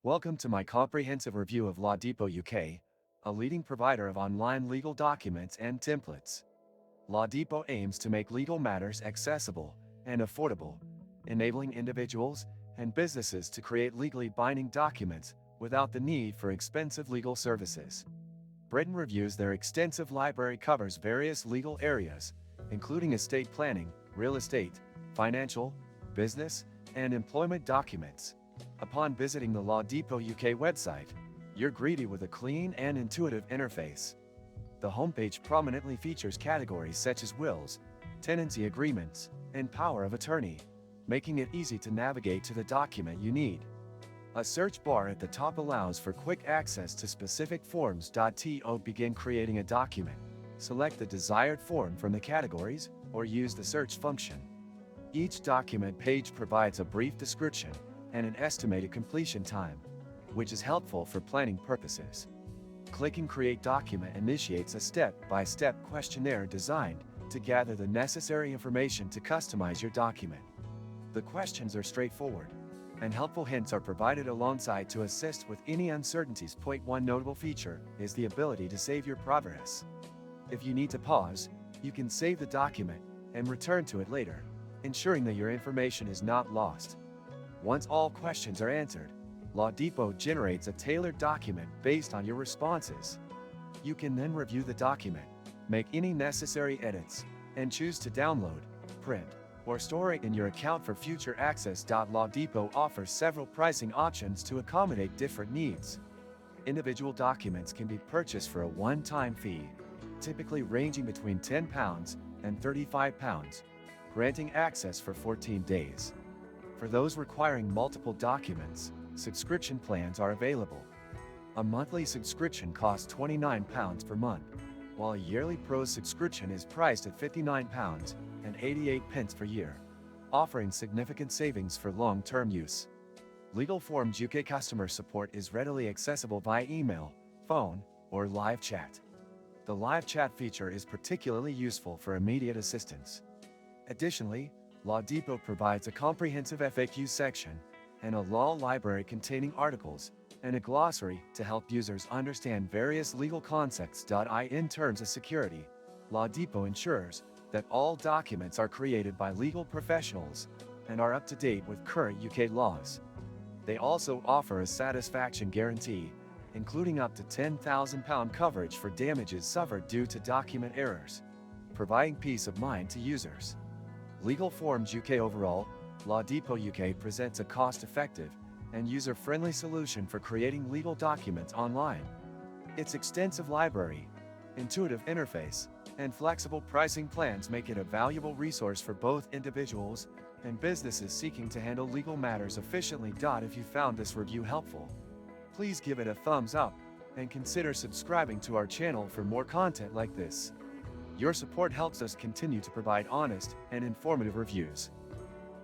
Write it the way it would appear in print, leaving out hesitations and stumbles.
Welcome to my comprehensive review of LawDepot UK, a leading provider of online legal documents and templates. LawDepot aims to make legal matters accessible and affordable, enabling individuals and businesses to create legally binding documents without the need for expensive legal services. Britain Reviews. Their extensive library covers various legal areas, including estate planning, real estate, financial, business, and employment documents. Upon visiting the LawDepot UK website, you're greeted with a clean and intuitive interface. The homepage prominently features categories such as wills, tenancy agreements, and power of attorney, making it easy to navigate to the document you need. A search bar at the top allows for quick access to specific forms. To begin creating a document, select the desired form from the categories or use the search function. Each document page provides a brief description and an estimated completion time, which is helpful for planning purposes. Clicking Create Document initiates a step-by-step questionnaire designed to gather the necessary information to customize your document. The questions are straightforward, and helpful hints are provided alongside to assist with any uncertainties. One notable feature is the ability to save your progress. If you need to pause, you can save the document and return to it later, ensuring that your information is not lost. Once all questions are answered, LawDepot generates a tailored document based on your responses. You can then review the document, make any necessary edits, and choose to download, print, or store it in your account for future access. LawDepot offers several pricing options to accommodate different needs. Individual documents can be purchased for a one-time fee, typically ranging between £10 and £35, granting access for 14 days. For those requiring multiple documents, subscription plans are available. A monthly subscription costs £29 per month, while a yearly pro subscription is priced at £59.88 per year, offering significant savings for long-term use. Legal Forms UK customer support is readily accessible via email, phone, or live chat. The live chat feature is particularly useful for immediate assistance. Additionally, LawDepot provides a comprehensive FAQ section and a law library containing articles and a glossary to help users understand various legal concepts. In terms of security, LawDepot ensures that all documents are created by legal professionals and are up to date with current UK laws. They also offer a satisfaction guarantee, including up to £10,000 coverage for damages suffered due to document errors, providing peace of mind to users. Legal Forms UK. Overall, LawDepot UK presents a cost-effective and user-friendly solution for creating legal documents online. Its extensive library, intuitive interface, and flexible pricing plans make it a valuable resource for both individuals and businesses seeking to handle legal matters efficiently. If you found this review helpful, please give it a thumbs up and consider subscribing to our channel for more content like this. Your support helps us continue to provide honest and informative reviews.